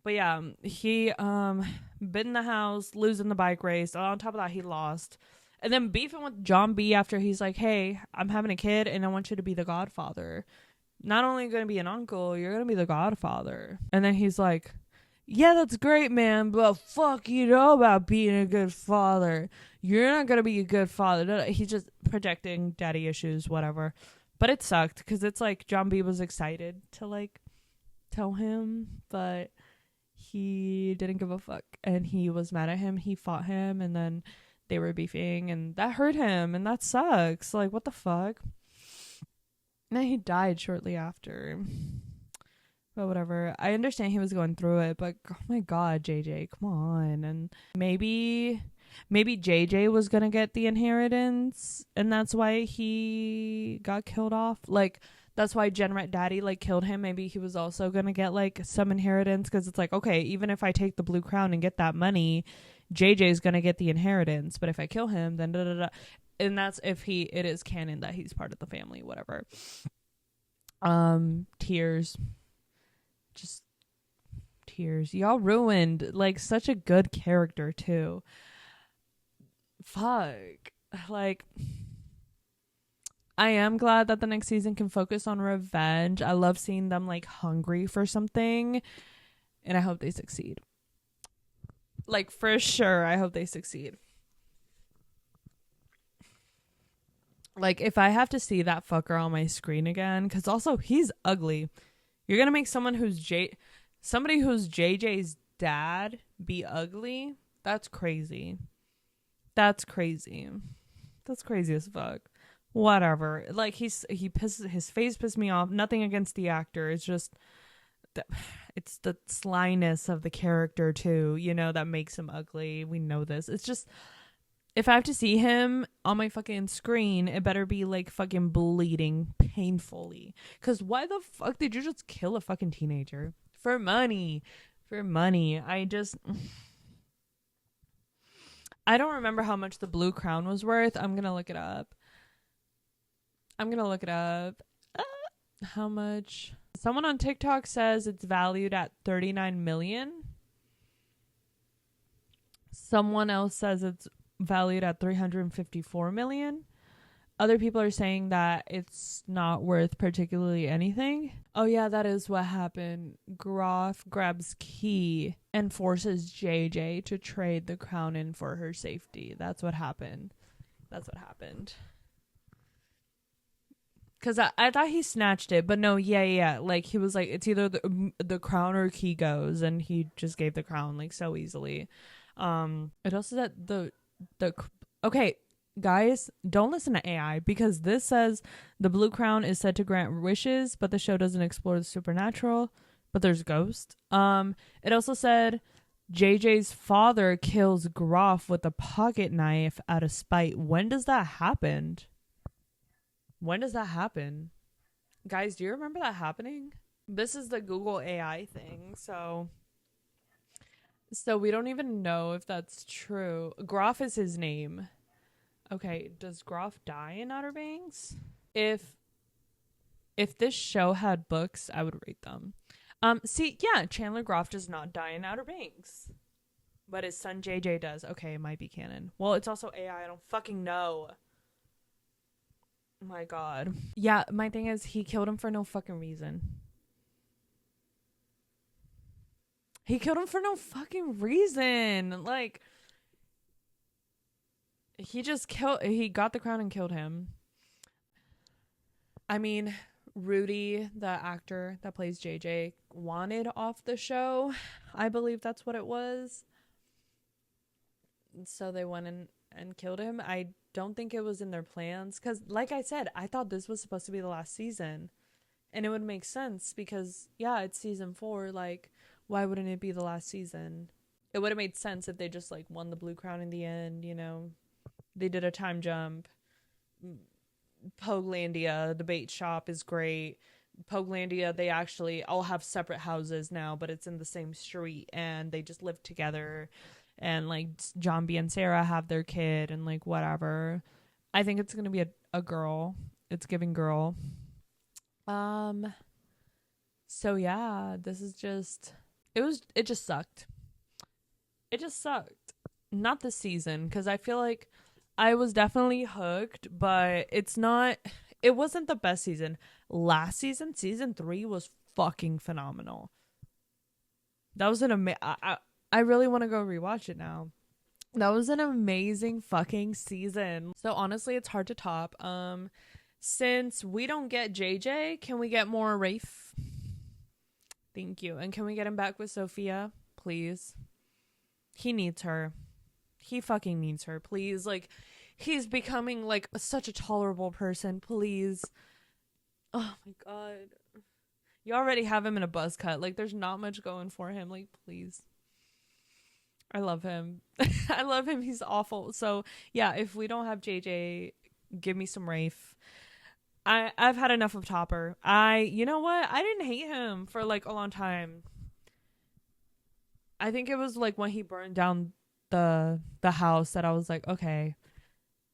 But yeah, he been in the house, losing the bike race. On top of that, he lost. And then beefing with John B after he's like, "Hey, I'm having a kid and I want you to be the godfather. Not only going to be an uncle, you're going to be the godfather." And then he's like, "Yeah, that's great, man, but fuck you know about being a good father. You're not going to be a good father." He's just projecting daddy issues, whatever. But it sucked because it's like John B was excited to like tell him, but he didn't give a fuck and he was mad at him. He fought him and then they were beefing and that hurt him and that sucks. Like, what the fuck? And then he died shortly after. But whatever. I understand he was going through it, but oh my god, JJ, come on. And maybe JJ was gonna get the inheritance and that's why he got killed off. Like that's why Genret Daddy like killed him. Maybe he was also gonna get like some inheritance because it's like, okay, even if I take the blue crown and get that money, JJ's gonna get the inheritance. But if I kill him, then da da da. And that's if it is canon that he's part of the family, whatever. Tears. Just tears. Y'all ruined like such a good character too. Fuck. Like I am glad that the next season can focus on revenge. I love seeing them like hungry for something and I hope they succeed. Like for sure, I hope they succeed. Like if I have to see that fucker on my screen again, cuz also he's ugly. You're going to make somebody who's JJ's dad be ugly? That's crazy. That's crazy. That's crazy as fuck. Whatever. Like his face pissed me off. Nothing against the actor. It's just it's the slyness of the character too, you know, that makes him ugly. We know this. It's just if I have to see him on my fucking screen, it better be like fucking bleeding painfully. Cause why the fuck did you just kill a fucking teenager? For money. For money. I don't remember how much the blue crown was worth. I'm gonna look it up. How much? Someone on TikTok says it's valued at 39 million. Someone else says it's valued at 354 million. Other people are saying that it's not worth particularly anything. Oh yeah, that is what happened. Groff grabs Key and forces JJ to trade the crown in for her safety. That's what happened. Because I thought he snatched it, but no, yeah. Like, he was like, it's either the crown or Key goes, and he just gave the crown, like, so easily. It also said the okay, guys, don't listen to AI, because this says the blue crown is said to grant wishes, but the show doesn't explore the supernatural, but there's ghosts. It also said JJ's father kills Groff with a pocket knife out of spite. When does that happen? Guys, do you remember that happening? This is the Google AI thing, so we don't even know if that's true. Groff is his name. Okay, does Groff die in Outer Banks? If this show had books, I would read them. Chandler Groff does not die in Outer Banks. But his son JJ does. Okay, it might be canon. Well, it's also AI. I don't fucking know. Oh my god. Yeah, my thing is he killed him for no fucking reason. He killed him for no fucking reason. Like, he got the crown and killed him. I mean, Rudy, the actor that plays JJ, wanted off the show. I believe that's what it was. So they went and killed him. I don't think it was in their plans. Because, like I said, I thought this was supposed to be the last season. And it would make sense because, yeah, it's season 4. Like, why wouldn't it be the last season? It would have made sense if they just, like, won the Blue Crown in the end, you know. They did a time jump. Pogelandia, the bait shop is great. Pogelandia, they actually all have separate houses now, but it's in the same street and they just live together. And like John B and Sarah have their kid and like whatever. I think it's gonna be a girl. It's giving girl. So yeah, this is just it just sucked. It just sucked. Not this season, because I feel like I was definitely hooked, but it wasn't the best season. Last season 3 was fucking phenomenal. That was I really want to go rewatch it now. That was an amazing fucking season. So honestly, it's hard to top. Since we don't get JJ, can we get more Rafe? Thank you. And can we get him back with Sophia, please? He needs her. He fucking needs her, please. Like, he's becoming like such a tolerable person, please. Oh my god. You already have him in a buzz cut. Like, there's not much going for him. Like, please. I love him. I love him. He's awful. So yeah, if we don't have JJ, give me some Rafe. I've had enough of Topper. You know what? I didn't hate him for like a long time. I think it was like when he burned down the house that I was like, okay,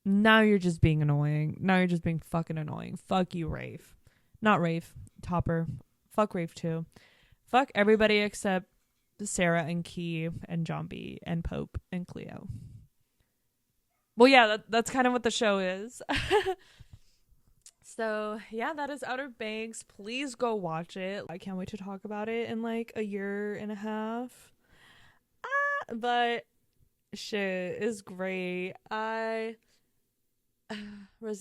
now you're just being annoying. Now you're just being fucking annoying. Fuck you, Rafe. Not Rafe. Topper. Fuck Rafe too. Fuck everybody except Sarah and Key and John B and Pope and Cleo. Well, yeah, that's kind of what the show is. So yeah, that is Outer Banks. Please go watch it. I can't wait to talk about it in like a year and a half. But shit is great. Rest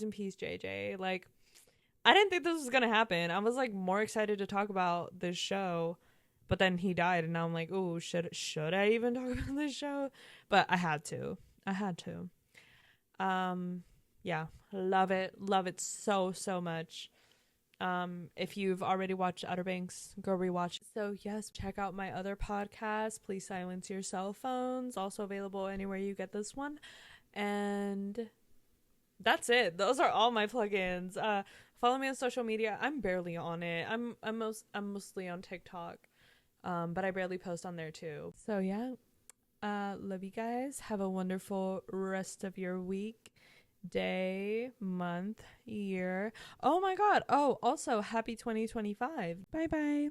in peace, JJ. Like, I didn't think this was gonna happen. I was like more excited to talk about this show, but then he died, and now I'm like, oh, should I even talk about this show? But I had to. Yeah, love it so much. If you've already watched Outer Banks, go rewatch. So yes, check out my other podcast, Please Silence Your Cell Phones, also available anywhere you get this one. And that's it. Those are all my plugins. Follow me on social media. I'm barely on it. I'm mostly on TikTok. But I barely post on there too. So yeah. Love you guys. Have a wonderful rest of your week, day, month, year. Oh my god. Oh, also happy 2025. Bye bye.